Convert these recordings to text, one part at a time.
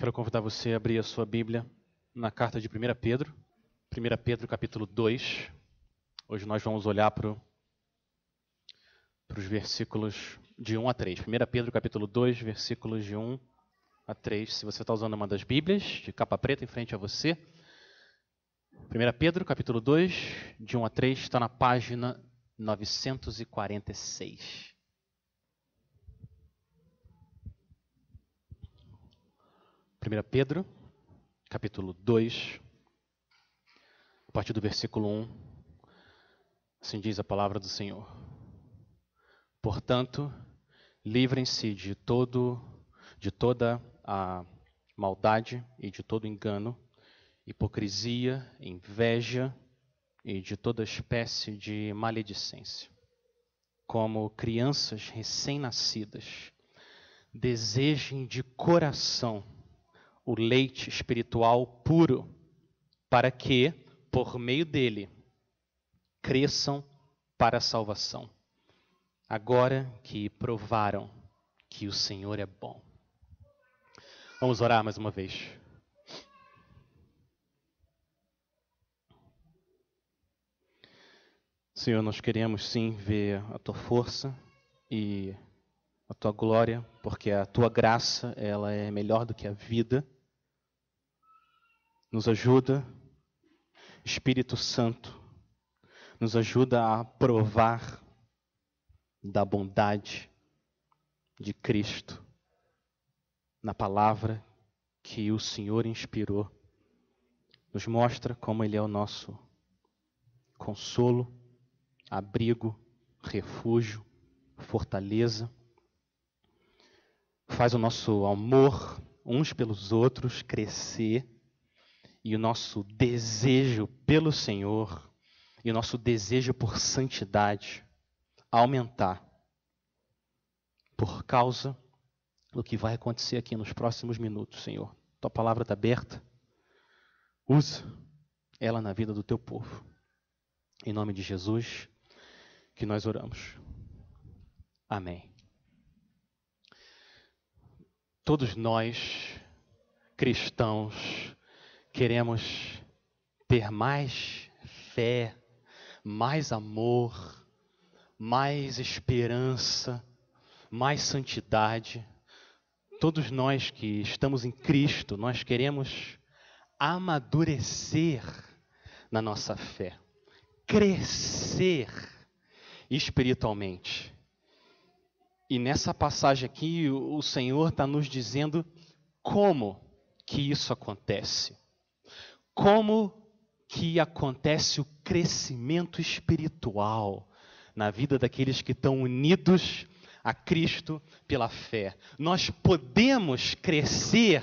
Quero convidar você a abrir a sua Bíblia na carta de 1 Pedro. 1 Pedro, capítulo 2. Hoje nós vamos olhar para os versículos de 1 a 3. 1 Pedro, capítulo 2, versículos de 1 a 3. Se você está usando uma das Bíblias, de capa preta em frente a você. 1 Pedro, capítulo 2, de 1 a 3, está na página 946. 1 Pedro, capítulo 2, a partir do versículo 1, assim diz a palavra do Senhor. Portanto, livrem-se de toda a maldade e de todo engano, hipocrisia, inveja e de toda espécie de maledicência. Como crianças recém-nascidas, desejem de coração o leite espiritual puro, para que, por meio dele, cresçam para a salvação, agora que provaram que o Senhor é bom. Vamos orar mais uma vez. Senhor, nós queremos sim ver a Tua força e a Tua glória, porque a Tua graça, ela é melhor do que a vida. Nos ajuda, Espírito Santo, nos ajuda a provar da bondade de Cristo na palavra que o Senhor inspirou. Nos mostra como Ele é o nosso consolo, abrigo, refúgio, fortaleza. Faz o nosso amor uns pelos outros crescer e o nosso desejo pelo Senhor e o nosso desejo por santidade aumentar por causa do que vai acontecer aqui nos próximos minutos, Senhor. Tua palavra está aberta. Usa ela na vida do Teu povo. Em nome de Jesus que nós oramos. Amém. Todos nós, cristãos, queremos ter mais fé, mais amor, mais esperança, mais santidade. Todos nós que estamos em Cristo, nós queremos amadurecer na nossa fé, crescer espiritualmente. E nessa passagem aqui, o Senhor está nos dizendo como que isso acontece. Como que acontece o crescimento espiritual na vida daqueles que estão unidos a Cristo pela fé. Nós podemos crescer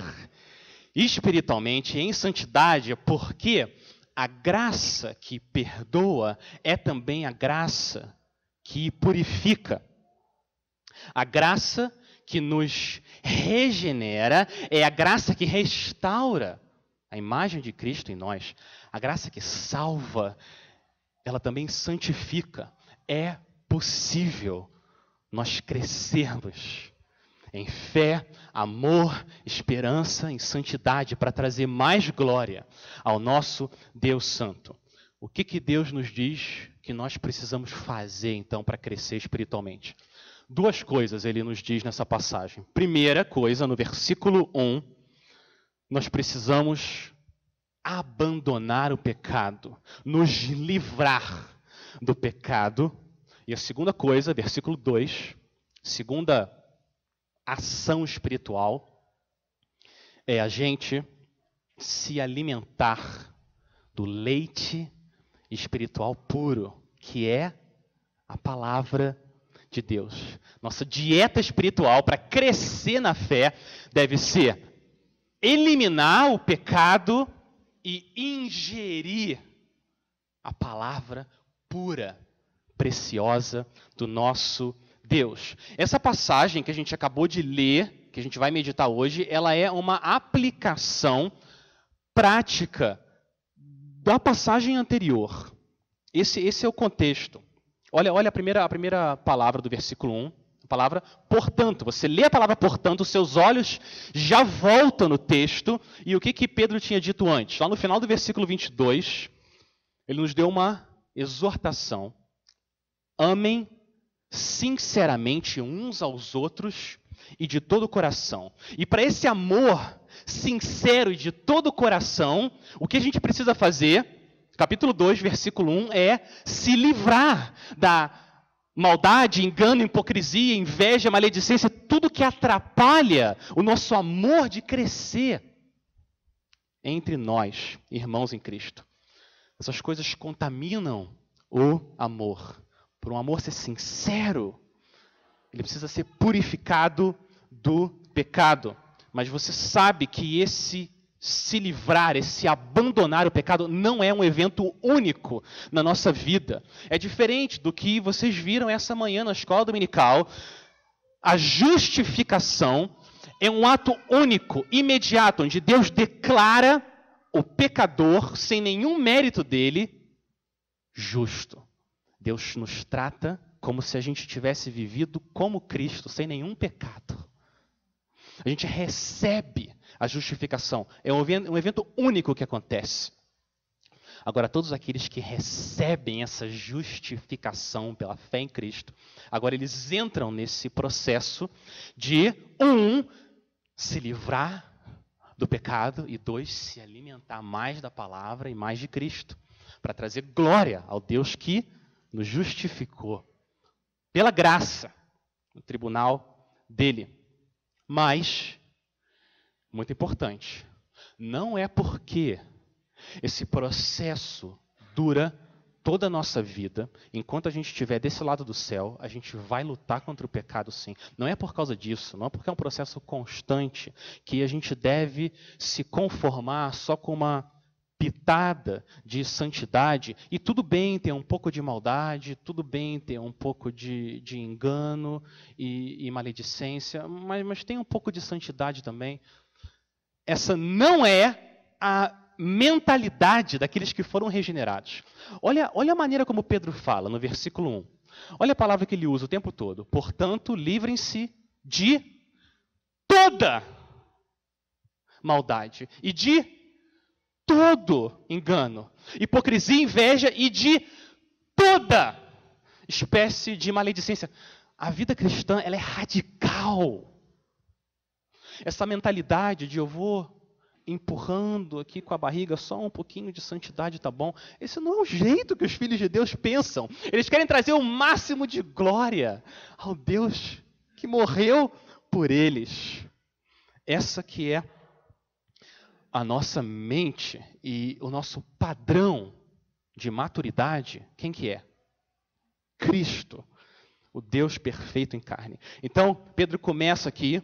espiritualmente em santidade porque a graça que perdoa é também a graça que purifica. A graça que nos regenera é a graça que restaura a imagem de Cristo em nós. A graça que salva, ela também santifica. É possível nós crescermos em fé, amor, esperança, em santidade, para trazer mais glória ao nosso Deus Santo. O que Deus nos diz que nós precisamos fazer, então, para crescer espiritualmente? Duas coisas Ele nos diz nessa passagem. Primeira coisa, no versículo 1, nós precisamos abandonar o pecado, nos livrar do pecado. E a segunda coisa, versículo 2, segunda ação espiritual, é a gente se alimentar do leite espiritual puro, que é a palavra de Deus. Nossa dieta espiritual para crescer na fé deve ser eliminar o pecado e ingerir a palavra pura, preciosa do nosso Deus. Essa passagem que a gente acabou de ler, que a gente vai meditar hoje, ela é uma aplicação prática da passagem anterior. Esse é o contexto. Olha a primeira palavra do versículo 1, palavra portanto. Você lê a palavra portanto, os seus olhos já voltam no texto. E o que Pedro tinha dito antes? Lá no final do versículo 22, ele nos deu uma exortação. Amem sinceramente uns aos outros e de todo o coração. E para esse amor sincero e de todo o coração, o que a gente precisa fazer, capítulo 2, versículo 1, é se livrar da maldade, engano, hipocrisia, inveja, maledicência, tudo que atrapalha o nosso amor de crescer entre nós, irmãos em Cristo. Essas coisas contaminam o amor. Por um amor ser sincero, ele precisa ser purificado do pecado. Mas você sabe que esse se livrar, esse abandonar o pecado não é um evento único na nossa vida. É diferente do que vocês viram essa manhã na escola dominical. A justificação é um ato único, imediato, onde Deus declara o pecador, sem nenhum mérito dele, justo. Deus nos trata como se a gente tivesse vivido como Cristo, sem nenhum pecado. A gente recebe a justificação. É um evento único que acontece. Agora, todos aqueles que recebem essa justificação pela fé em Cristo, agora eles entram nesse processo de, se livrar do pecado e 2, se alimentar mais da palavra e mais de Cristo, para trazer glória ao Deus que nos justificou pela graça no tribunal dele. Mas, muito importante, não é porque esse processo dura toda a nossa vida, enquanto a gente estiver desse lado do céu, a gente vai lutar contra o pecado sim. Não é por causa disso, não é porque é um processo constante que a gente deve se conformar só com uma pitada de santidade. E tudo bem ter um pouco de maldade, tudo bem ter um pouco de engano e maledicência, mas tem um pouco de santidade também. Essa não é a mentalidade daqueles que foram regenerados. Olha a maneira como Pedro fala no versículo 1. Olha a palavra que ele usa o tempo todo. Portanto, livrem-se de toda maldade e de todo engano, hipocrisia, inveja e de toda espécie de maledicência. A vida cristã, ela é radical. Essa mentalidade de eu vou empurrando aqui com a barriga, só um pouquinho de santidade tá bom. Esse não é o jeito que os filhos de Deus pensam. Eles querem trazer o máximo de glória ao Deus que morreu por eles. Essa que é a nossa mente e o nosso padrão de maturidade, quem que é? Cristo, o Deus perfeito em carne. Então, Pedro começa aqui,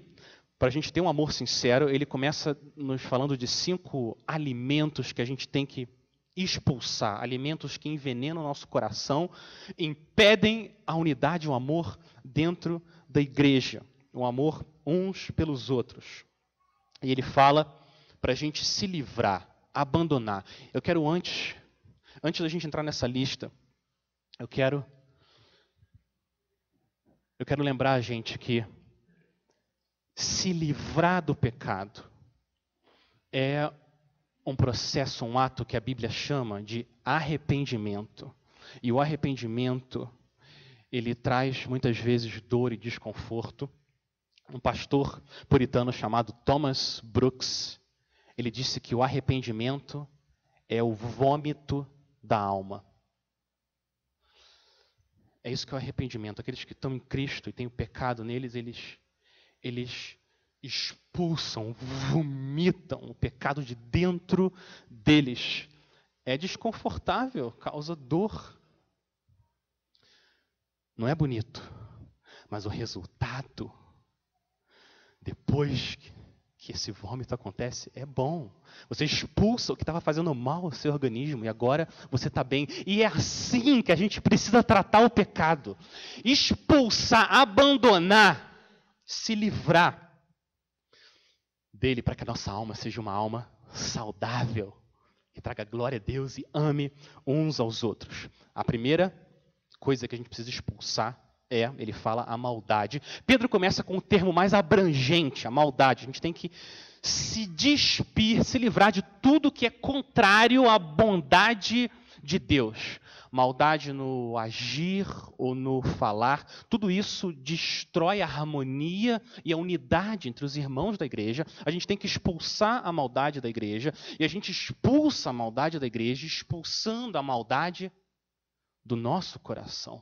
para a gente ter um amor sincero, ele começa nos falando de 5 alimentos que a gente tem que expulsar, alimentos que envenenam o nosso coração, impedem a unidade, o amor dentro da igreja, o amor uns pelos outros. E ele fala para a gente se livrar, abandonar. Eu quero antes da gente entrar nessa lista, eu quero lembrar a gente que se livrar do pecado é um processo, um ato que a Bíblia chama de arrependimento. E o arrependimento, ele traz muitas vezes dor e desconforto. Um pastor puritano chamado Thomas Brooks, ele disse que o arrependimento é o vômito da alma. É isso que é o arrependimento. Aqueles que estão em Cristo e têm o pecado neles, eles expulsam, vomitam o pecado de dentro deles. É desconfortável, causa dor. Não é bonito, mas o resultado, depois que esse vômito acontece, é bom. Você expulsa o que estava fazendo mal ao seu organismo e agora você está bem. E é assim que a gente precisa tratar o pecado. Expulsar, abandonar, se livrar dele para que a nossa alma seja uma alma saudável, que traga glória a Deus e ame uns aos outros. A primeira coisa que a gente precisa expulsar Ele fala a maldade. Pedro começa com o termo mais abrangente, a maldade. A gente tem que se despir, se livrar de tudo que é contrário à bondade de Deus. Maldade no agir ou no falar, tudo isso destrói a harmonia e a unidade entre os irmãos da igreja. A gente tem que expulsar a maldade da igreja, e a gente expulsa a maldade da igreja, expulsando a maldade do nosso coração.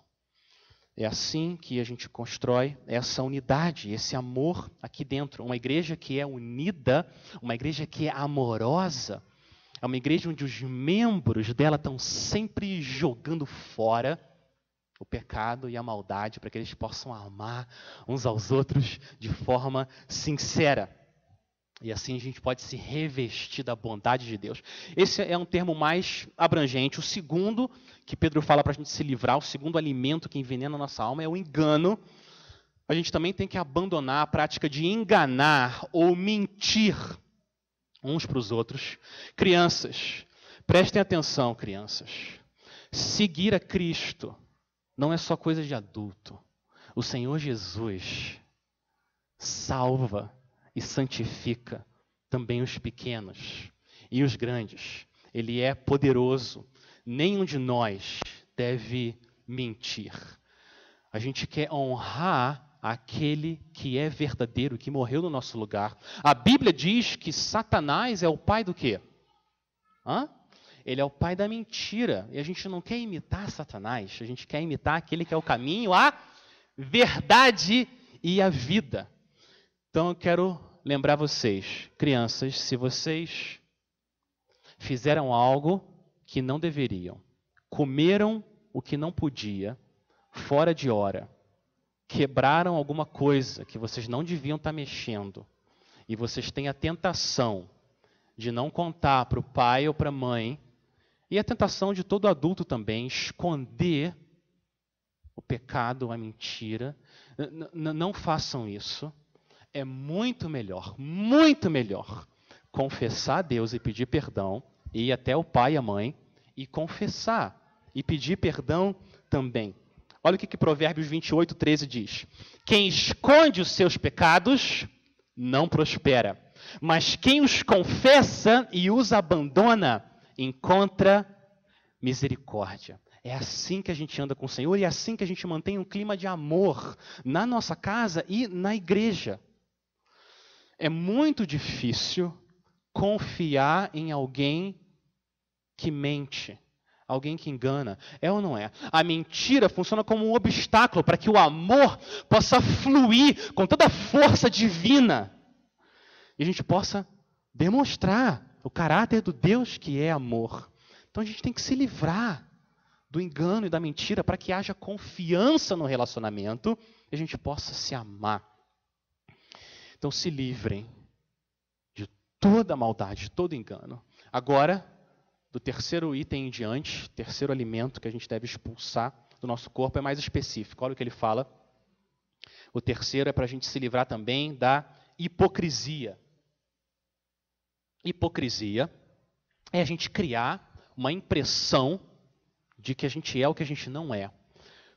É assim que a gente constrói essa unidade, esse amor aqui dentro. Uma igreja que é unida, uma igreja que é amorosa, é uma igreja onde os membros dela estão sempre jogando fora o pecado e a maldade para que eles possam amar uns aos outros de forma sincera. E assim a gente pode se revestir da bondade de Deus. Esse é um termo mais abrangente. O segundo que Pedro fala para a gente se livrar, o segundo alimento que envenena a nossa alma é o engano. A gente também tem que abandonar a prática de enganar ou mentir uns para os outros. Crianças, prestem atenção, crianças. Seguir a Cristo não é só coisa de adulto. O Senhor Jesus salva e santifica também os pequenos e os grandes. Ele é poderoso. Nenhum de nós deve mentir. A gente quer honrar aquele que é verdadeiro, que morreu no nosso lugar. A Bíblia diz que Satanás é o pai do quê? Ele é o pai da mentira. E a gente não quer imitar Satanás. A gente quer imitar aquele que é o caminho, a verdade e a vida. Então eu quero lembrar vocês, crianças, se vocês fizeram algo que não deveriam, comeram o que não podia, fora de hora, quebraram alguma coisa que vocês não deviam estar mexendo, e vocês têm a tentação de não contar para o pai ou para a mãe, e a tentação de todo adulto também, esconder o pecado, a mentira, não façam isso. É muito melhor confessar a Deus e pedir perdão, e ir até o pai e a mãe e confessar e pedir perdão também. Olha o que Provérbios 28:13 diz. Quem esconde os seus pecados não prospera, mas quem os confessa e os abandona encontra misericórdia. É assim que a gente anda com o Senhor e é assim que a gente mantém um clima de amor na nossa casa e na igreja. É muito difícil confiar em alguém que mente, alguém que engana. É ou não é? A mentira funciona como um obstáculo para que o amor possa fluir com toda a força divina. E a gente possa demonstrar o caráter do Deus que é amor. Então a gente tem que se livrar do engano e da mentira para que haja confiança no relacionamento e a gente possa se amar. Então se livrem de toda maldade, de todo engano. Agora, do terceiro item em diante, terceiro alimento que a gente deve expulsar do nosso corpo é mais específico. Olha o que ele fala. O terceiro é para a gente se livrar também da hipocrisia. Hipocrisia é a gente criar uma impressão de que a gente é o que a gente não é.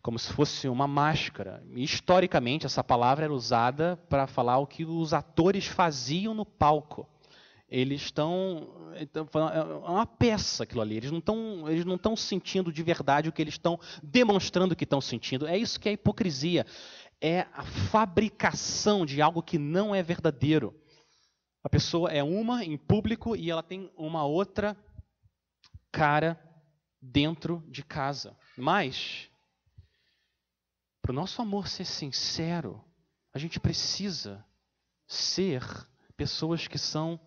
Como se fosse uma máscara. E, historicamente, essa palavra era usada para falar o que os atores faziam no palco. Eles estão... É uma peça aquilo ali. Eles não estão sentindo de verdade o que eles estão demonstrando que estão sentindo. É isso que é a hipocrisia. É a fabricação de algo que não é verdadeiro. A pessoa é uma em público e ela tem uma outra cara dentro de casa. Mas, para o nosso amor ser sincero, a gente precisa ser pessoas que são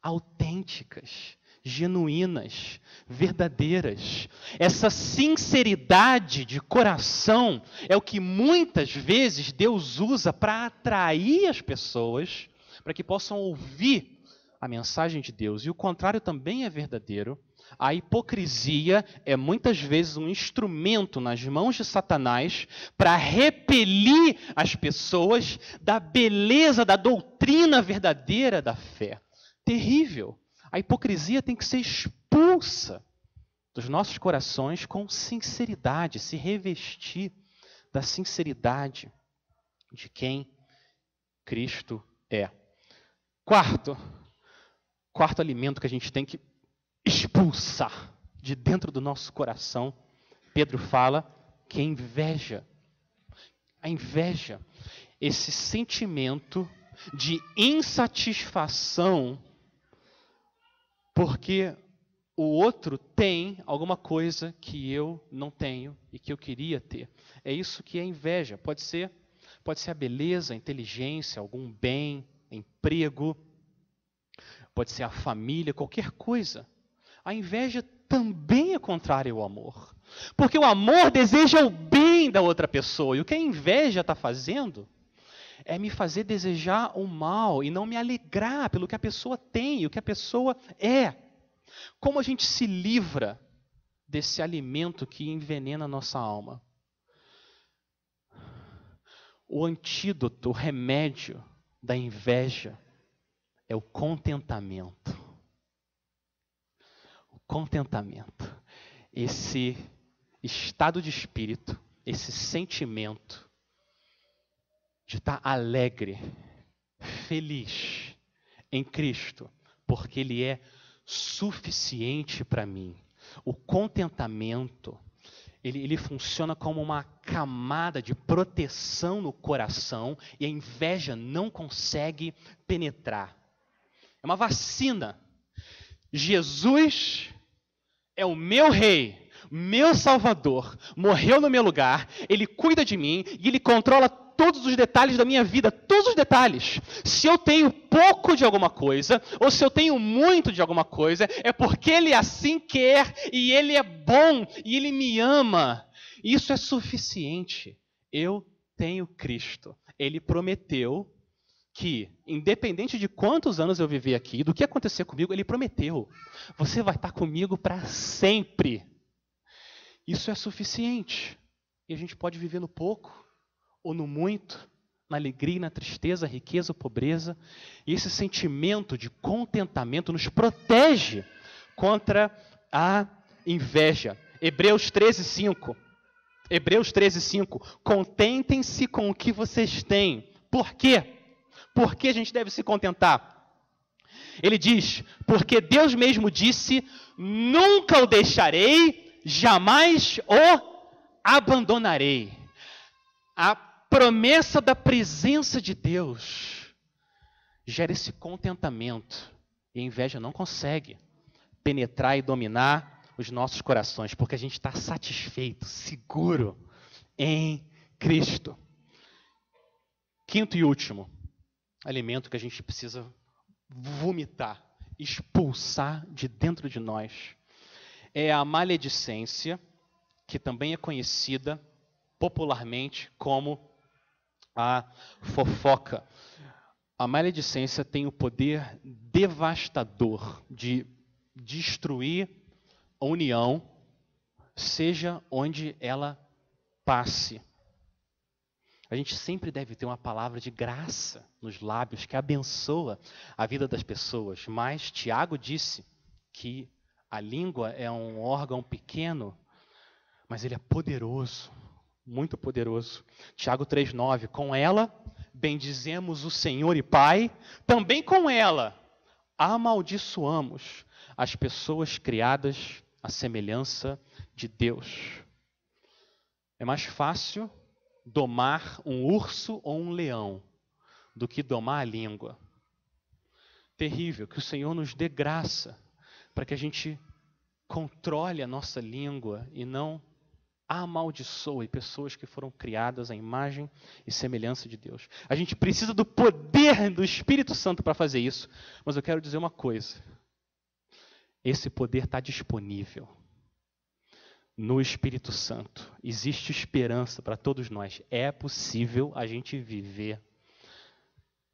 autênticas, genuínas, verdadeiras. Essa sinceridade de coração é o que muitas vezes Deus usa para atrair as pessoas, para que possam ouvir a mensagem de Deus. E o contrário também é verdadeiro. A hipocrisia é muitas vezes um instrumento nas mãos de Satanás para repelir as pessoas da beleza da doutrina verdadeira da fé. Terrível. A hipocrisia tem que ser expulsa dos nossos corações com sinceridade, se revestir da sinceridade de quem Cristo é. Quarto alimento que a gente tem que expulsar de dentro do nosso coração, Pedro fala que é inveja. A inveja, esse sentimento de insatisfação porque o outro tem alguma coisa que eu não tenho e que eu queria ter. É isso que é inveja. Pode ser a beleza, a inteligência, algum bem, emprego, pode ser a família, qualquer coisa. A inveja também é contrária ao amor. Porque o amor deseja o bem da outra pessoa. E o que a inveja está fazendo é me fazer desejar o mal e não me alegrar pelo que a pessoa tem e o que a pessoa é. Como a gente se livra desse alimento que envenena a nossa alma? O antídoto, o remédio da inveja é o contentamento. O contentamento. Esse estado de espírito, esse sentimento de estar alegre, feliz em Cristo, porque Ele é suficiente para mim. O contentamento, ele funciona como uma camada de proteção no coração e a inveja não consegue penetrar. É uma vacina. Jesus é o meu rei, meu salvador, morreu no meu lugar, Ele cuida de mim e Ele controla todos os detalhes da minha vida, todos os detalhes. Se eu tenho pouco de alguma coisa, ou se eu tenho muito de alguma coisa, é porque Ele assim quer, e Ele é bom, e Ele me ama. Isso é suficiente. Eu tenho Cristo. Ele prometeu que, independente de quantos anos eu viver aqui, do que acontecer comigo, Ele prometeu. Você vai estar comigo para sempre. Isso é suficiente. E a gente pode viver no pouco, ou no muito, na alegria, na tristeza, riqueza ou pobreza. E esse sentimento de contentamento nos protege contra a inveja. Hebreus 13:5. Hebreus 13:5. Contentem-se com o que vocês têm. Por quê? Por que a gente deve se contentar? Ele diz, porque Deus mesmo disse, nunca o deixarei, jamais o abandonarei. A promessa da presença de Deus gera esse contentamento. E a inveja não consegue penetrar e dominar os nossos corações, porque a gente está satisfeito, seguro em Cristo. Quinto e último alimento que a gente precisa vomitar, expulsar de dentro de nós, é a maledicência, que também é conhecida popularmente como a fofoca. A maledicência tem o poder devastador de destruir a união, seja onde ela passe. A gente sempre deve ter uma palavra de graça nos lábios que abençoa a vida das pessoas. Mas Tiago disse que a língua é um órgão pequeno, mas ele é poderoso, muito poderoso. Tiago 3,9, com ela bendizemos o Senhor e Pai, também com ela amaldiçoamos as pessoas criadas à semelhança de Deus. É mais fácil domar um urso ou um leão do que domar a língua. Terrível, que o Senhor nos dê graça para que a gente controle a nossa língua e não amaldiçoe pessoas que foram criadas à imagem e semelhança de Deus. A gente precisa do poder do Espírito Santo para fazer isso, mas eu quero dizer uma coisa. Esse poder está disponível no Espírito Santo. Existe esperança para todos nós. É possível a gente viver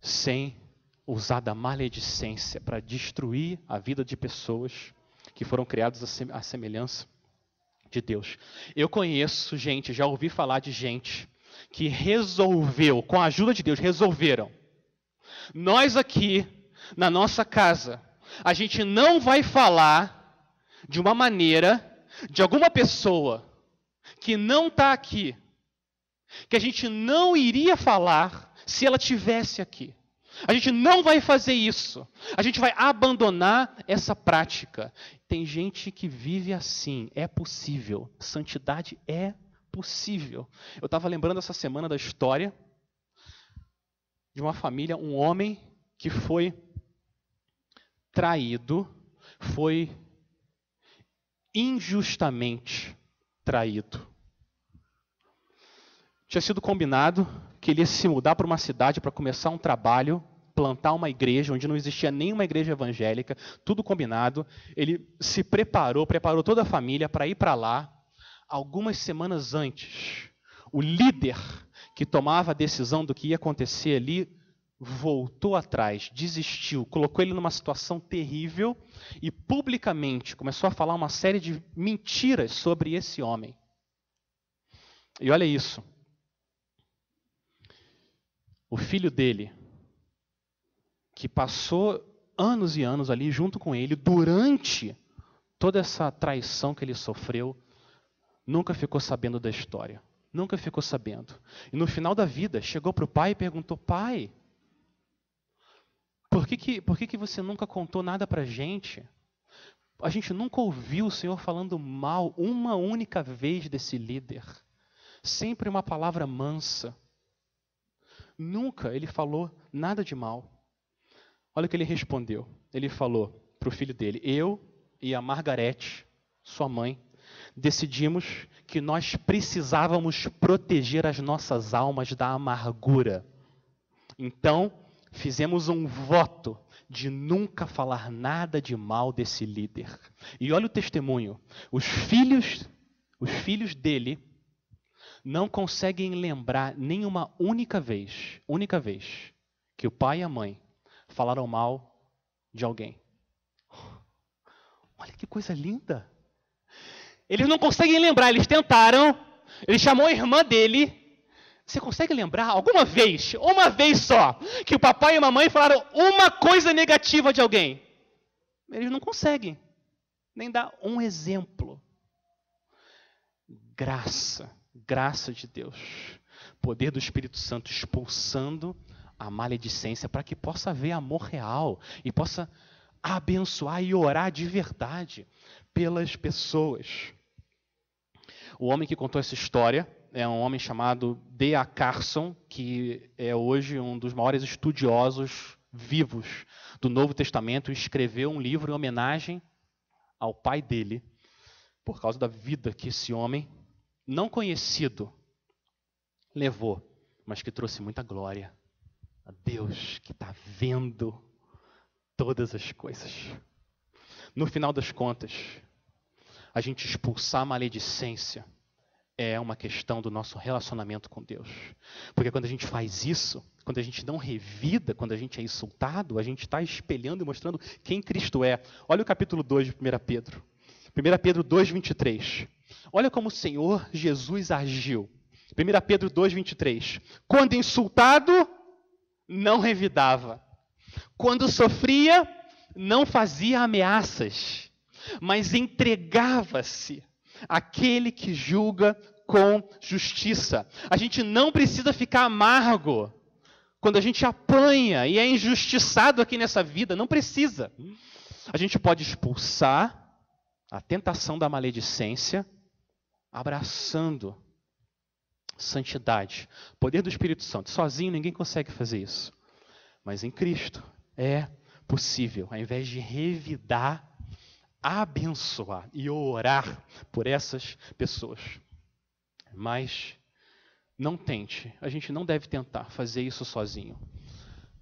sem usar da maledicência para destruir a vida de pessoas que foram criadas à semelhança de Deus. Eu conheço gente, já ouvi falar de gente que resolveu, com a ajuda de Deus, resolveram. Nós aqui, na nossa casa, a gente não vai falar de uma maneira de alguma pessoa que não está aqui, que a gente não iria falar se ela tivesse aqui. A gente não vai fazer isso. A gente vai abandonar essa prática. Tem gente que vive assim. É possível. Santidade é possível. Eu estava lembrando essa semana da história de uma família, um homem que foi traído, foi injustamente traído. Tinha sido combinado que ele ia se mudar para uma cidade para começar um trabalho, plantar uma igreja, onde não existia nenhuma igreja evangélica, tudo combinado. Ele se preparou toda a família para ir para lá. Algumas semanas antes, o líder que tomava a decisão do que ia acontecer ali, voltou atrás, desistiu, colocou ele numa situação terrível e publicamente começou a falar uma série de mentiras sobre esse homem. E olha isso. O filho dele, que passou anos e anos ali junto com ele, durante toda essa traição que ele sofreu, nunca ficou sabendo da história. Nunca ficou sabendo. E no final da vida, chegou para o pai e perguntou: pai, por que você nunca contou nada para a gente? A gente nunca ouviu o Senhor falando mal uma única vez desse líder. Sempre uma palavra mansa. Nunca ele falou nada de mal. Olha o que ele respondeu. Ele falou para o filho dele: eu e a Margarete, sua mãe, decidimos que nós precisávamos proteger as nossas almas da amargura. Então, fizemos um voto de nunca falar nada de mal desse líder. E olha o testemunho. Os filhos dele não conseguem lembrar nenhuma única vez que o pai e a mãe falaram mal de alguém. Olha que coisa linda. Eles não conseguem lembrar, eles tentaram, ele chamou a irmã dele. Você consegue lembrar alguma vez, uma vez só, que o papai e a mamãe falaram uma coisa negativa de alguém? Eles não conseguem nem dar um exemplo. Graça de Deus, poder do Espírito Santo expulsando a maledicência para que possa haver amor real e possa abençoar e orar de verdade pelas pessoas. O homem que contou essa história é um homem chamado D.A. Carson, que é hoje um dos maiores estudiosos vivos do Novo Testamento, e escreveu um livro em homenagem ao pai dele, por causa da vida que esse homem, não conhecido, levou, mas que trouxe muita glória a Deus que está vendo todas as coisas. No final das contas, a gente expulsar a maledicência é uma questão do nosso relacionamento com Deus. Porque quando a gente faz isso, quando a gente não revida, quando a gente é insultado, a gente está espelhando e mostrando quem Cristo é. Olha o capítulo 2 de 1 Pedro. 1 Pedro 2:23. Olha como o Senhor Jesus agiu. 1 Pedro 2:23. Quando insultado, não revidava. Quando sofria, não fazia ameaças, mas entregava-se àquele que julga com justiça. A gente não precisa ficar amargo quando a gente apanha e é injustiçado aqui nessa vida. Não precisa. A gente pode expulsar a tentação da maledicência, abraçando santidade, poder do Espírito Santo. Sozinho ninguém consegue fazer isso. Mas em Cristo é possível, ao invés de revidar, abençoar e orar por essas pessoas. Mas não tente, a gente não deve tentar fazer isso sozinho.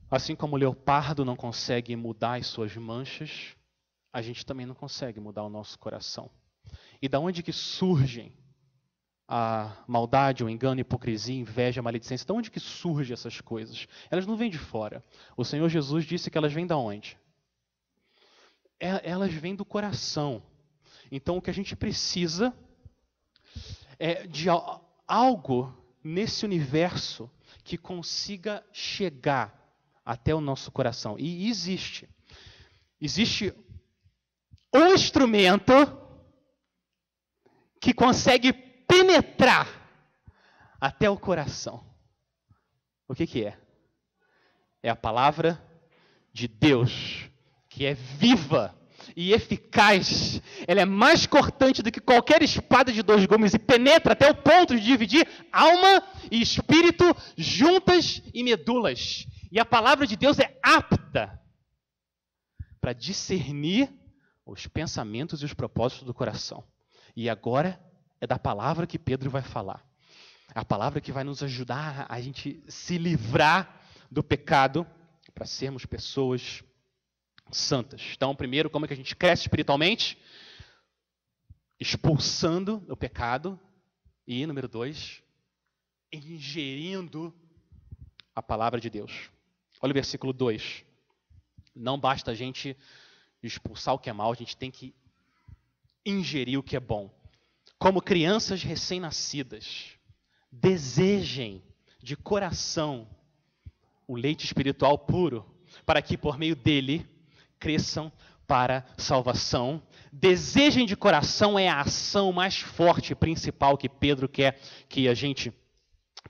Assim como o leopardo não consegue mudar as suas manchas, a gente também não consegue mudar o nosso coração. E da onde que surgem a maldade, o engano, a hipocrisia, a inveja, a maledicência? De onde que surgem essas coisas? Elas não vêm de fora. O Senhor Jesus disse que elas vêm de onde? Elas vêm do coração. Então o que a gente precisa é de algo nesse universo que consiga chegar até o nosso coração. E existe um instrumento que consegue penetrar até o coração. O que é? É a palavra de Deus, que é viva e eficaz. Ela é mais cortante do que qualquer espada de 2 gumes e penetra até o ponto de dividir alma e espírito, juntas e medulas. E a palavra de Deus é apta para discernir os pensamentos e os propósitos do coração. E agora é da palavra que Pedro vai falar. A palavra que vai nos ajudar a gente se livrar do pecado para sermos pessoas santas. Então, primeiro, como é que a gente cresce espiritualmente? Expulsando o pecado. E, número 2, ingerindo a palavra de Deus. Olha o versículo 2. Não basta a gente expulsar o que é mal, a gente tem que ingerir o que é bom. Como crianças recém-nascidas, desejem de coração o leite espiritual puro, para que por meio dele cresçam para salvação. Desejem de coração é a ação mais forte e principal que Pedro quer que a gente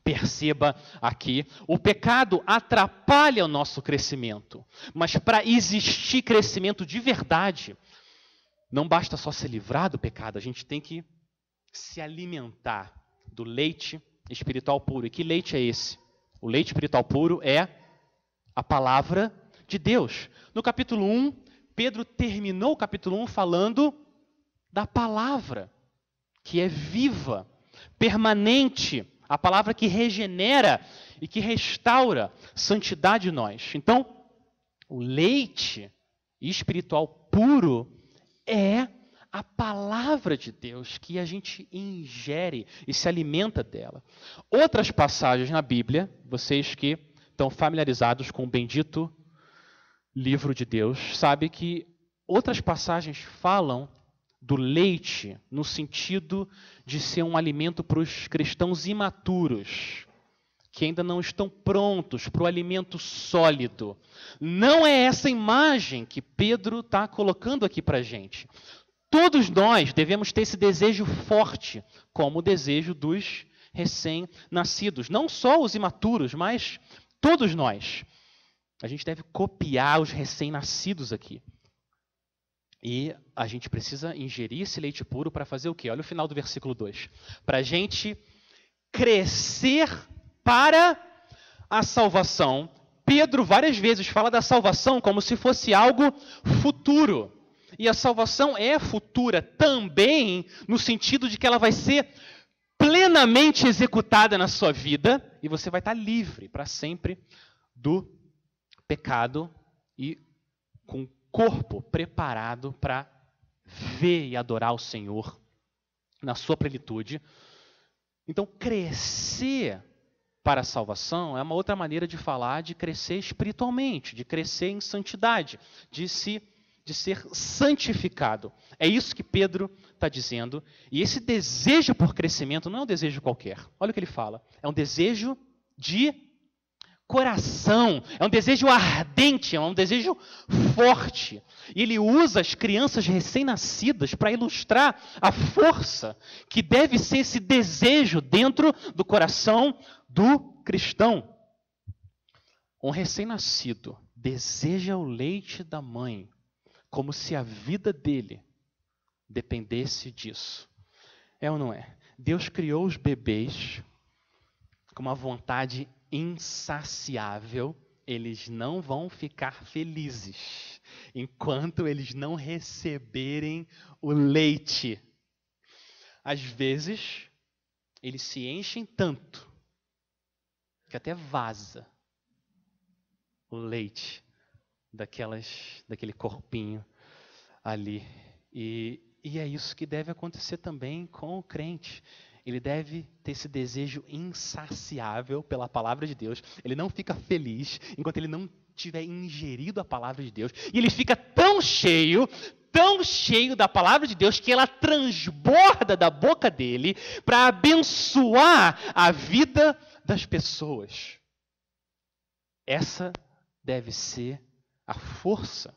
perceba aqui. O pecado atrapalha o nosso crescimento, mas para existir crescimento de verdade, não basta só se livrar do pecado, a gente tem que se alimentar do leite espiritual puro. E que leite é esse? O leite espiritual puro é a palavra de Deus. No capítulo 1, Pedro terminou o capítulo 1 falando da palavra, que é viva, permanente, a palavra que regenera e que restaura santidade em nós. Então, o leite espiritual puro é a palavra de Deus que a gente ingere e se alimenta dela. Outras passagens na Bíblia, vocês que estão familiarizados com o bendito livro de Deus, sabem que outras passagens falam do leite no sentido de ser um alimento para os cristãos imaturos, que ainda não estão prontos para o alimento sólido. Não é essa imagem que Pedro está colocando aqui para a gente. Todos nós devemos ter esse desejo forte, como o desejo dos recém-nascidos. Não só os imaturos, mas todos nós. A gente deve copiar os recém-nascidos aqui. E a gente precisa ingerir esse leite puro para fazer o quê? Olha o final do versículo 2. Para a gente crescer para a salvação. Pedro várias vezes fala da salvação como se fosse algo futuro. E a salvação é futura também, no sentido de que ela vai ser plenamente executada na sua vida e você vai estar livre para sempre do pecado e com o corpo preparado para ver e adorar o Senhor na sua plenitude. Então, crescer para a salvação é uma outra maneira de falar de crescer espiritualmente, de crescer em santidade, de ser santificado. É isso que Pedro está dizendo. E esse desejo por crescimento não é um desejo qualquer. Olha o que ele fala. É um desejo de coração. É um desejo ardente, é um desejo forte. E ele usa as crianças recém-nascidas para ilustrar a força que deve ser esse desejo dentro do coração do cristão. Um recém-nascido deseja o leite da mãe, como se a vida dele dependesse disso. É ou não é? Deus criou os bebês com uma vontade insaciável. Eles não vão ficar felizes enquanto eles não receberem o leite. Às vezes, eles se enchem tanto que até vaza o leite daquele corpinho ali. E é isso que deve acontecer também com o crente. Ele deve ter esse desejo insaciável pela palavra de Deus. Ele não fica feliz enquanto ele não tiver ingerido a palavra de Deus. E ele fica tão cheio da palavra de Deus que ela transborda da boca dele para abençoar a vida das pessoas. Essa deve ser a força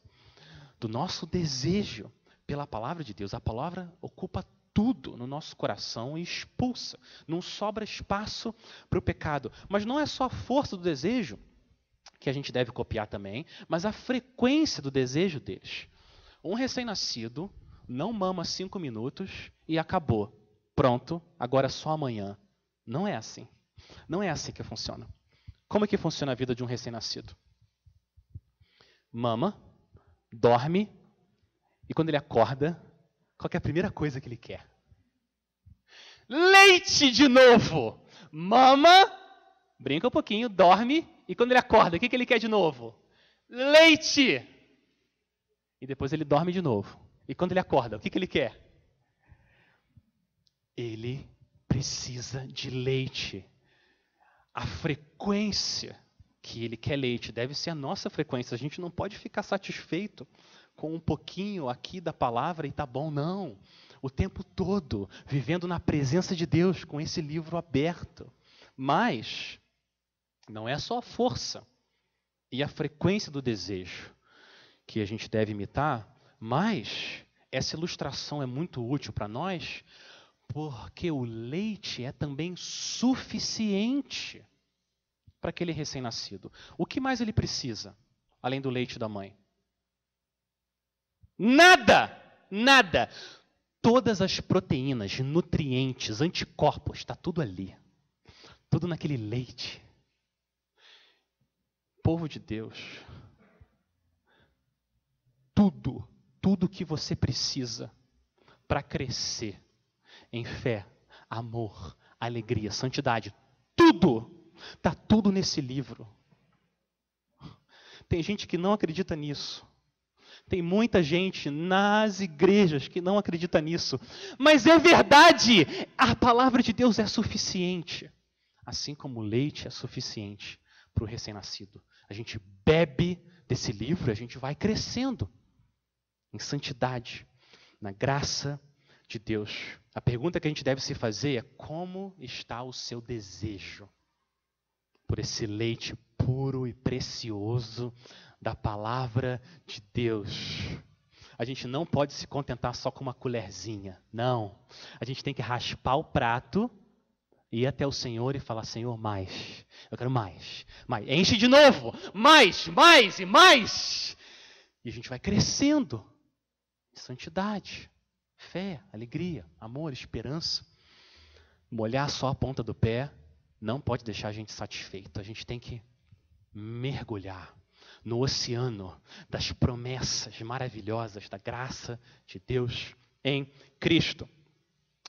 do nosso desejo pela palavra de Deus. A palavra ocupa tudo no nosso coração e expulsa. Não sobra espaço para o pecado. Mas não é só a força do desejo que a gente deve copiar também, mas a frequência do desejo deles. Um recém-nascido não mama 5 minutos e acabou. Pronto, agora é só amanhã. Não é assim. Não é assim que funciona. Como é que funciona a vida de um recém-nascido? Mama, dorme, e quando ele acorda, qual que é a primeira coisa que ele quer? Leite de novo! Mama, brinca um pouquinho, dorme, e quando ele acorda, o que ele quer de novo? Leite! E depois ele dorme de novo. E quando ele acorda, o que ele quer? Ele precisa de leite. A frequência que ele quer leite deve ser a nossa frequência. A gente não pode ficar satisfeito com um pouquinho aqui da palavra e tá bom, não. O tempo todo, vivendo na presença de Deus, com esse livro aberto. Mas não é só a força e a frequência do desejo que a gente deve imitar, mas essa ilustração é muito útil para nós, porque o leite é também suficiente para aquele recém-nascido. O que mais ele precisa, além do leite da mãe? Nada! Nada! Todas as proteínas, nutrientes, anticorpos, está tudo ali. Tudo naquele leite. Povo de Deus, tudo que você precisa para crescer em fé, amor, alegria, santidade, está tudo nesse livro. Tem gente que não acredita nisso. Tem muita gente nas igrejas que não acredita nisso. Mas é verdade! A palavra de Deus é suficiente. Assim como o leite é suficiente para o recém-nascido. A gente bebe desse livro, a gente vai crescendo em santidade, na graça de Deus. A pergunta que a gente deve se fazer é: como está o seu desejo por esse leite puro e precioso da palavra de Deus? A gente não pode se contentar só com uma colherzinha. Não. A gente tem que raspar o prato, ir até o Senhor e falar: Senhor, mais. Eu quero mais. Mais. Enche de novo. Mais, mais e mais. E a gente vai crescendo em santidade, fé, alegria, amor, esperança. Molhar só a ponta do pé não pode deixar a gente satisfeito. A gente tem que mergulhar no oceano das promessas maravilhosas da graça de Deus em Cristo.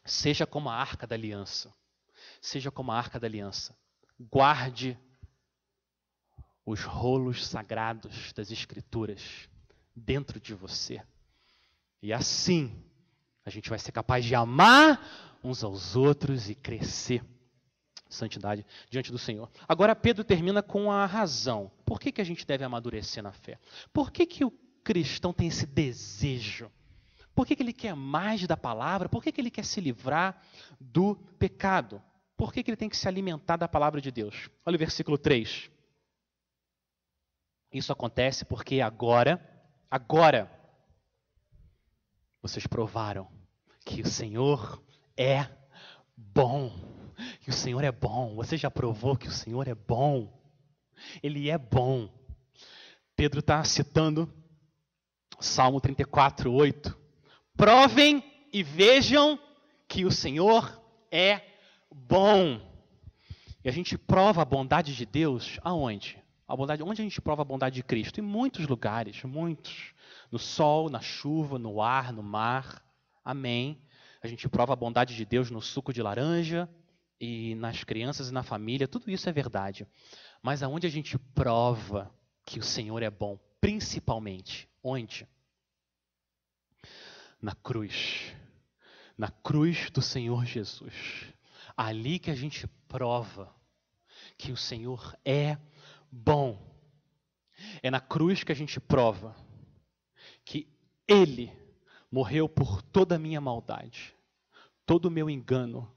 Seja como a arca da aliança. Seja como a arca da aliança. Guarde os rolos sagrados das Escrituras dentro de você. E assim, a gente vai ser capaz de amar uns aos outros e crescer em santidade diante do Senhor. Agora, Pedro termina com a razão. Por que a gente deve amadurecer na fé? Por que o cristão tem esse desejo? Por que ele quer mais da palavra? Por que ele quer se livrar do pecado? Por que ele tem que se alimentar da palavra de Deus? Olha o versículo 3. Isso acontece porque agora, vocês provaram que o Senhor é bom. Que o Senhor é bom. Você já provou que o Senhor é bom. Ele é bom. Pedro está citando Salmo 34, 8. Provem e vejam que o Senhor é bom. E a gente prova a bondade de Deus aonde? Onde a gente prova a bondade de Cristo? Em muitos lugares, muitos. No sol, na chuva, no ar, no mar. Amém. A gente prova a bondade de Deus no suco de laranja e nas crianças e na família. Tudo isso é verdade. Mas aonde a gente prova que o Senhor é bom? Principalmente, onde? Na cruz. Na cruz do Senhor Jesus. Ali que a gente prova que o Senhor é bom. É na cruz que a gente prova que Ele morreu por toda a minha maldade, todo o meu engano,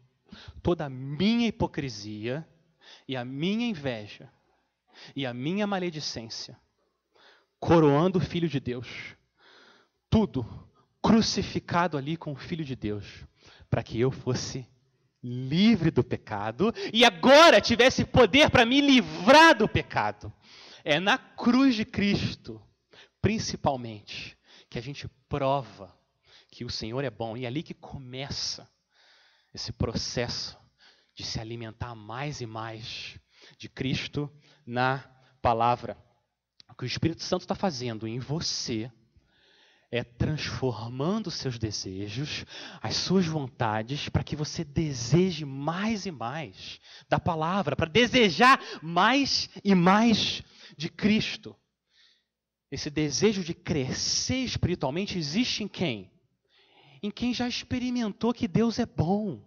toda a minha hipocrisia e a minha inveja e a minha maledicência, coroando o Filho de Deus. Tudo crucificado ali com o Filho de Deus, para que eu fosse livre do pecado e agora tivesse poder para me livrar do pecado. É na cruz de Cristo, principalmente, que a gente prova que o Senhor é bom. E é ali que começa esse processo de se alimentar mais e mais de Cristo na palavra. O que o Espírito Santo está fazendo em você é transformando os seus desejos, as suas vontades, para que você deseje mais e mais da palavra, para desejar mais e mais de Cristo. Esse desejo de crescer espiritualmente existe em quem? Em quem já experimentou que Deus é bom.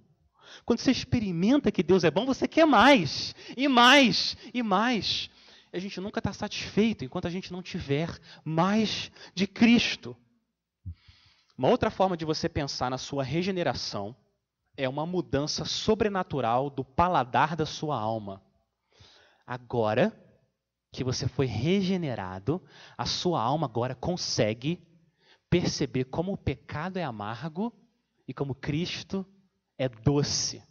Quando você experimenta que Deus é bom, você quer mais, e mais, e mais. A gente nunca está satisfeito enquanto a gente não tiver mais de Cristo. Uma outra forma de você pensar na sua regeneração é uma mudança sobrenatural do paladar da sua alma. Agora que você foi regenerado, a sua alma agora consegue perceber como o pecado é amargo e como Cristo é doce.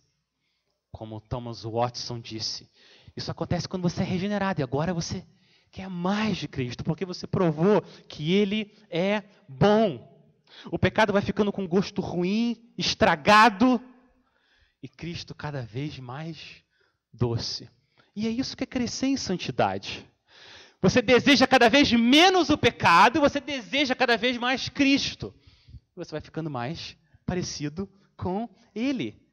Como Thomas Watson disse, isso acontece quando você é regenerado e agora você quer mais de Cristo, porque você provou que Ele é bom. O pecado vai ficando com gosto ruim, estragado, e Cristo cada vez mais doce. E é isso que é crescer em santidade. Você deseja cada vez menos o pecado, você deseja cada vez mais Cristo. Você vai ficando mais parecido com Ele.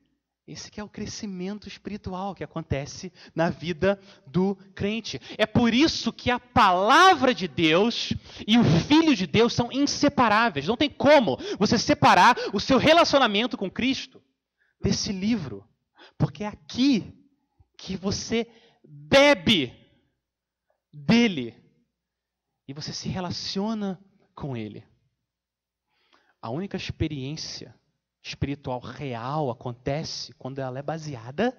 Esse que é o crescimento espiritual que acontece na vida do crente. É por isso que a palavra de Deus e o Filho de Deus são inseparáveis. Não tem como você separar o seu relacionamento com Cristo desse livro. Porque é aqui que você bebe dele e você se relaciona com ele. A única experiência espiritual real acontece quando ela é baseada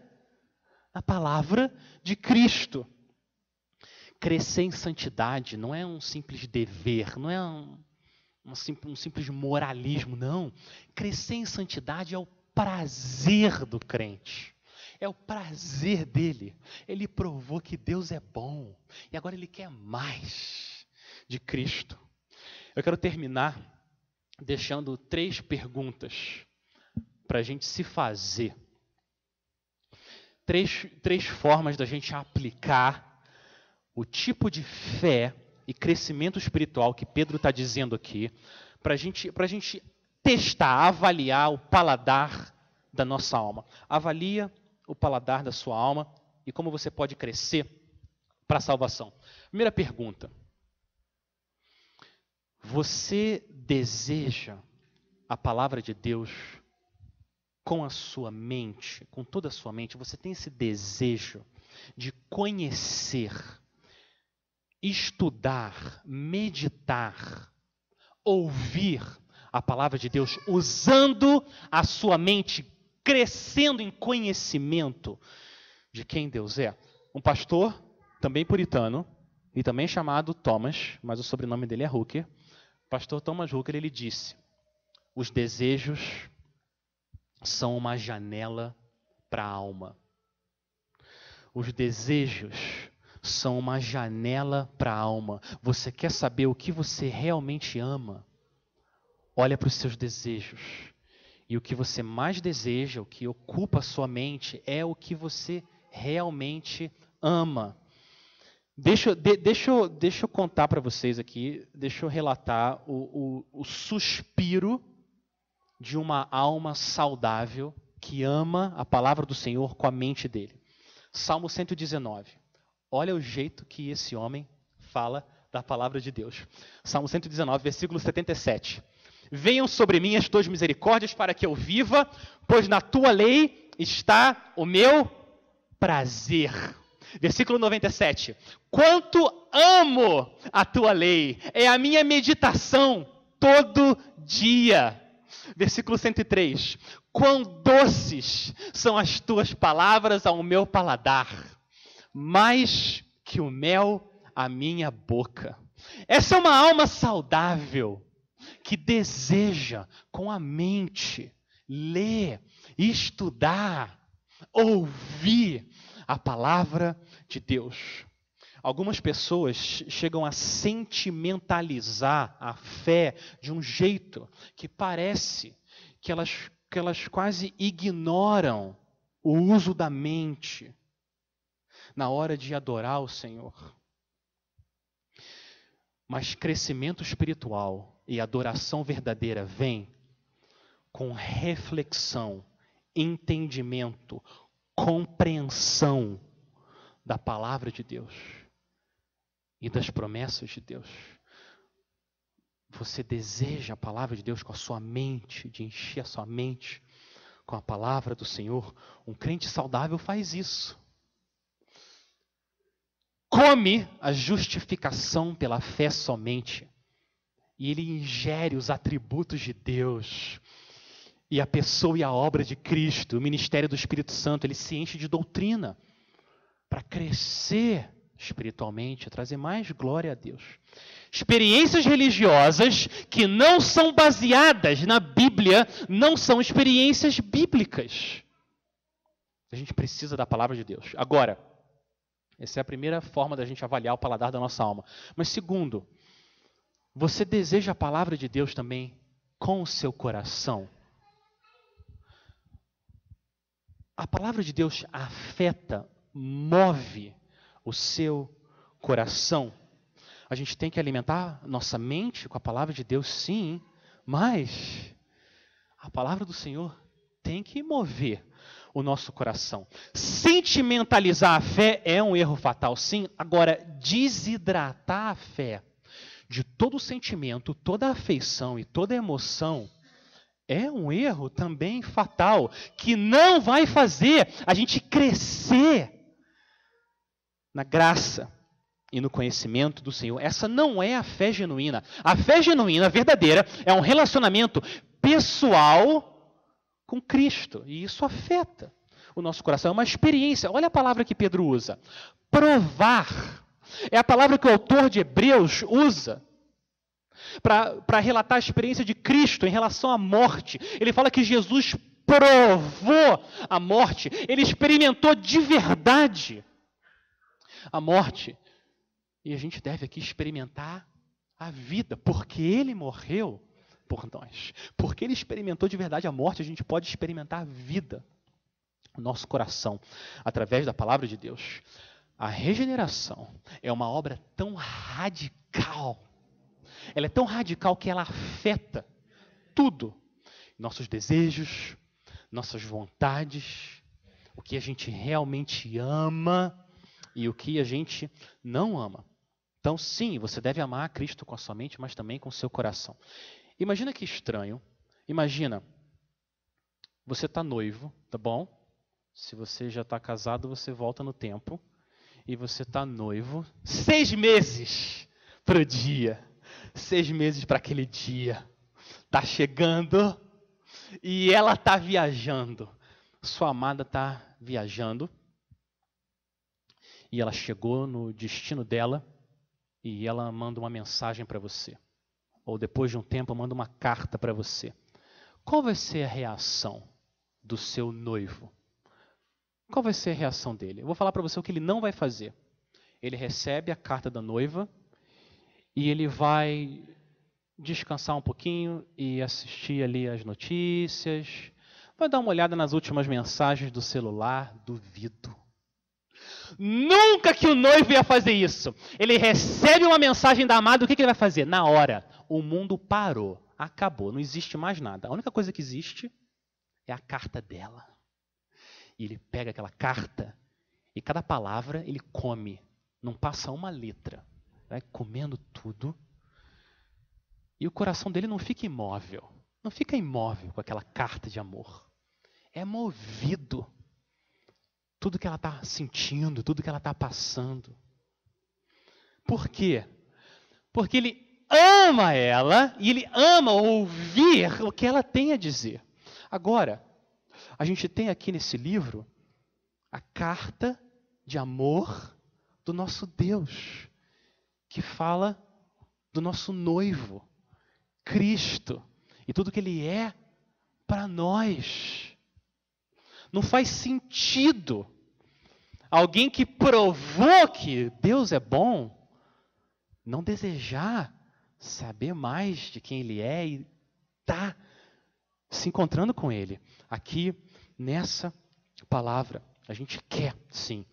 na palavra de Cristo. Crescer em santidade não é um simples dever, não é um simples moralismo, não. Crescer em santidade é o prazer do crente. É o prazer dele. Ele provou que Deus é bom e agora ele quer mais de Cristo. Eu quero terminar deixando 3 perguntas para a gente se fazer. 3 formas da gente aplicar o tipo de fé e crescimento espiritual que Pedro está dizendo aqui, para a gente testar, avaliar o paladar da nossa alma. Avalia o paladar da sua alma e como você pode crescer para a salvação. Primeira pergunta. Você deseja a palavra de Deus com a sua mente, com toda a sua mente? Você tem esse desejo de conhecer, estudar, meditar, ouvir a palavra de Deus, usando a sua mente, crescendo em conhecimento de quem Deus é? Um pastor, também puritano, e também chamado Thomas, mas o sobrenome dele é Hooker. Pastor Thomas Hooker, ele disse: os desejos são uma janela para a alma. Os desejos são uma janela para a alma. Você quer saber o que você realmente ama? Olha para os seus desejos. E o que você mais deseja, o que ocupa a sua mente, é o que você realmente ama. Deixa eu contar para vocês aqui, deixa eu relatar o suspiro de uma alma saudável que ama a palavra do Senhor com a mente dele. Salmo 119. Olha o jeito que esse homem fala da palavra de Deus. Salmo 119, versículo 77. Venham sobre mim as tuas misericórdias para que eu viva, pois na tua lei está o meu prazer. Versículo 97. Quanto amo a tua lei, é a minha meditação todo dia. Versículo 103. Quão doces são as tuas palavras ao meu paladar, mais que o mel à minha boca. Essa é uma alma saudável. que deseja com a mente ler, estudar, ouvir a palavra de Deus. Algumas pessoas chegam a sentimentalizar a fé de um jeito que parece que elas quase ignoram o uso da mente na hora de adorar o Senhor. Mas crescimento espiritual e adoração verdadeira vem com reflexão, entendimento, compreensão da palavra de Deus e das promessas de Deus. Você deseja a palavra de Deus com a sua mente, de encher a sua mente com a palavra do Senhor? Um crente saudável faz isso. Come a justificação pela fé somente. E ele ingere os atributos de Deus. E a pessoa e a obra de Cristo, o ministério do Espírito Santo, ele se enche de doutrina para crescer espiritualmente, trazer mais glória a Deus. Experiências religiosas que não são baseadas na Bíblia não são experiências bíblicas. A gente precisa da palavra de Deus. Agora, essa é a primeira forma da gente avaliar o paladar da nossa alma. Mas segundo, você deseja a palavra de Deus também com o seu coração? A palavra de Deus afeta, move o seu coração. A gente tem que alimentar nossa mente com a palavra de Deus, sim, mas a palavra do Senhor tem que mover o nosso coração. Sentimentalizar a fé é um erro fatal, sim. Agora, desidratar a fé de todo o sentimento, toda a afeição e toda a emoção é um erro também fatal, que não vai fazer a gente crescer na graça e no conhecimento do Senhor. Essa não é a fé genuína. A fé genuína, verdadeira, é um relacionamento pessoal com Cristo. E isso afeta o nosso coração. É uma experiência. Olha a palavra que Pedro usa. Provar. É a palavra que o autor de Hebreus usa para relatar a experiência de Cristo em relação à morte. Ele fala que Jesus provou a morte. Ele experimentou de verdade a morte. E a gente deve aqui experimentar a vida, porque Ele morreu por nós. Porque Ele experimentou de verdade a morte, a gente pode experimentar a vida no nosso coração, através da palavra de Deus. A regeneração é uma obra tão radical. Ela é tão radical que ela afeta tudo. Nossos desejos, nossas vontades, o que a gente realmente ama e o que a gente não ama. Então, sim, você deve amar a Cristo com a sua mente, mas também com o seu coração. Imagina que estranho. Imagina, você está noivo, tá bom? Se você já está casado, você volta no tempo. E você está noivo 6 meses para o dia. 6 meses para aquele dia. Está chegando e ela está viajando. Sua amada está viajando. E ela chegou no destino dela. E ela manda uma mensagem para você. Ou depois de um tempo manda uma carta para você. Qual vai ser a reação do seu noivo? Qual vai ser a reação dele? Eu vou falar para você o que ele não vai fazer. Ele recebe a carta da noiva e ele vai descansar um pouquinho e assistir ali as notícias. Vai dar uma olhada nas últimas mensagens do celular. Duvido. Nunca que o noivo ia fazer isso. Ele recebe uma mensagem da amada, o que ele vai fazer? Na hora, o mundo parou, acabou, não existe mais nada. A única coisa que existe é a carta dela. E ele pega aquela carta e cada palavra ele come, não passa uma letra. Vai comendo tudo. E o coração dele não fica imóvel. Não fica imóvel com aquela carta de amor. É movido. Tudo que ela está sentindo, tudo que ela está passando. Por quê? Porque ele ama ela e ele ama ouvir o que ela tem a dizer. Agora, a gente tem aqui nesse livro a carta de amor do nosso Deus, que fala do nosso noivo, Cristo e tudo que Ele é para nós. Não faz sentido alguém que provou que Deus é bom não desejar saber mais de quem Ele é e estar se encontrando com Ele. Aqui, nessa palavra, a gente quer, sim,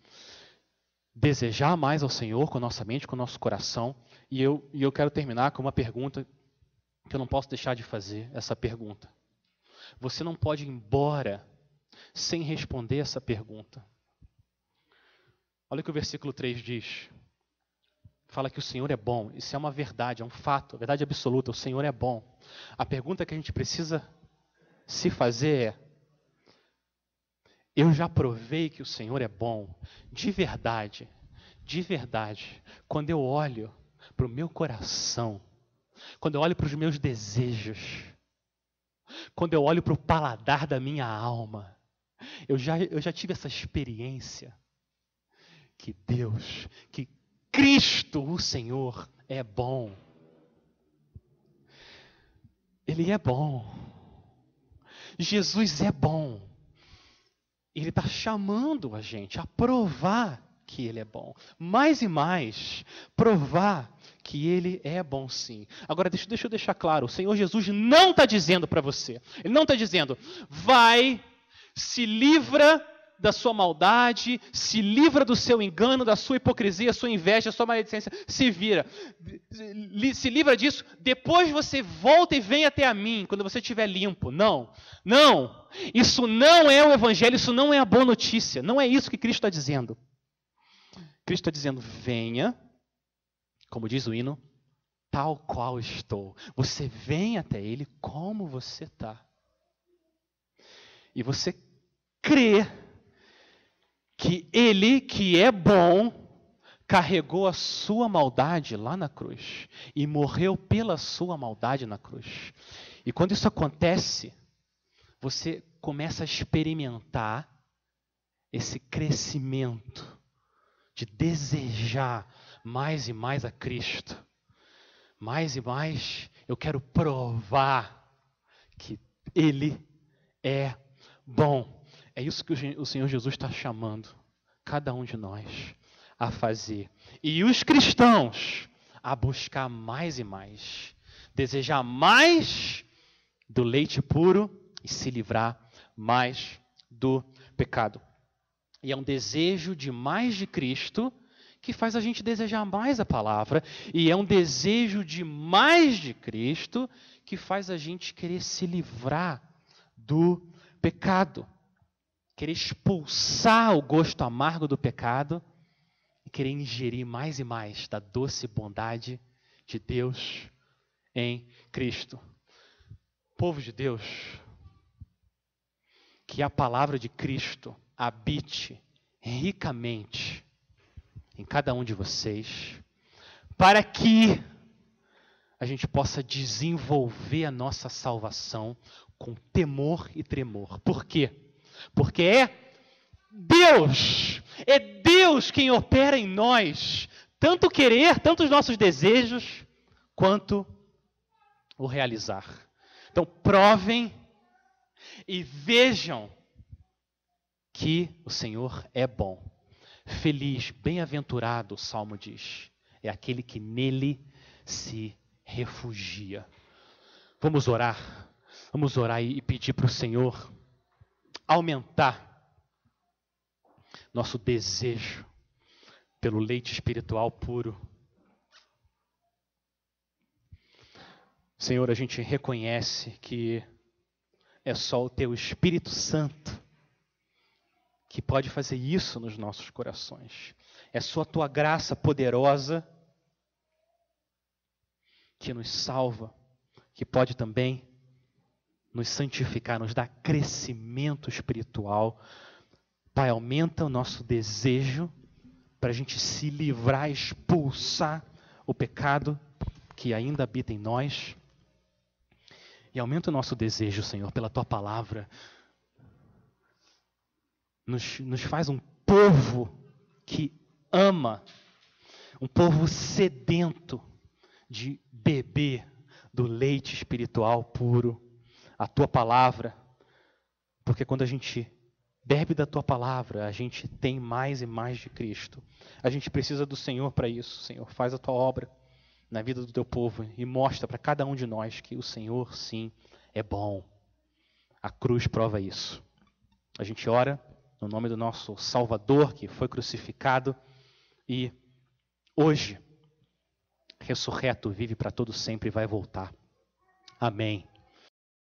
desejar mais ao Senhor com a nossa mente, com o nosso coração. E eu quero terminar com uma pergunta que eu não posso deixar de fazer, essa pergunta. Você não pode ir embora sem responder essa pergunta. Olha o que o versículo 3 diz. Fala que o Senhor é bom. Isso é uma verdade, é um fato, a verdade absoluta. O Senhor é bom. A pergunta que a gente precisa se fazer é: eu já provei que o Senhor é bom, de verdade, quando eu olho para o meu coração, quando eu olho para os meus desejos, quando eu olho para o paladar da minha alma, eu já tive essa experiência que Deus, que Cristo, o Senhor, é bom. Ele é bom. Jesus é bom. Ele está chamando a gente a provar que Ele é bom. Mais e mais, provar que Ele é bom sim. Agora, deixa eu deixar claro, o Senhor Jesus não está dizendo para você, Ele não está dizendo, vai, se livra da sua maldade, se livra do seu engano, da sua hipocrisia, da sua inveja, da sua maledicência, se vira. Se livra disso, depois você volta e vem até a mim, quando você estiver limpo. Não, não. Isso não é o Evangelho, isso não é a boa notícia. Não é isso que Cristo está dizendo. Cristo está dizendo, venha, como diz o hino, tal qual estou. Você vem até Ele como você está. E você crê que Ele, que é bom, carregou a sua maldade lá na cruz e morreu pela sua maldade na cruz. E quando isso acontece, você começa a experimentar esse crescimento de desejar mais e mais a Cristo. Mais e mais eu quero provar que Ele é bom. É isso que o Senhor Jesus está chamando cada um de nós a fazer. E os cristãos a buscar mais e mais. Desejar mais do leite puro e se livrar mais do pecado. E é um desejo de mais de Cristo que faz a gente desejar mais a palavra. E é um desejo de mais de Cristo que faz a gente querer se livrar do pecado. Querer expulsar o gosto amargo do pecado e querer ingerir mais e mais da doce bondade de Deus em Cristo. Povo de Deus, que a palavra de Cristo habite ricamente em cada um de vocês, para que a gente possa desenvolver a nossa salvação com temor e tremor. Por quê? Porque é Deus quem opera em nós, tanto o querer, tanto os nossos desejos, quanto o realizar. Então, provem e vejam que o Senhor é bom. Feliz, bem-aventurado, o Salmo diz, é aquele que nele se refugia. Vamos orar e pedir para o Senhor aumentar nosso desejo pelo leite espiritual puro. Senhor, a gente reconhece que é só o Teu Espírito Santo que pode fazer isso nos nossos corações. É só a Tua graça poderosa que nos salva, que pode também nos santificar, nos dar crescimento espiritual. Pai, aumenta o nosso desejo para a gente se livrar, expulsar o pecado que ainda habita em nós. E aumenta o nosso desejo, Senhor, pela Tua palavra. Nos faz um povo que ama, um povo sedento de beber do leite espiritual puro, a tua palavra, porque quando a gente bebe da tua palavra, a gente tem mais e mais de Cristo. A gente precisa do Senhor para isso. Senhor, faz a tua obra na vida do teu povo e mostra para cada um de nós que o Senhor, sim, é bom. A cruz prova isso. A gente ora no nome do nosso Salvador, que foi crucificado e hoje, ressurreto, vive para todo sempre e vai voltar. Amém.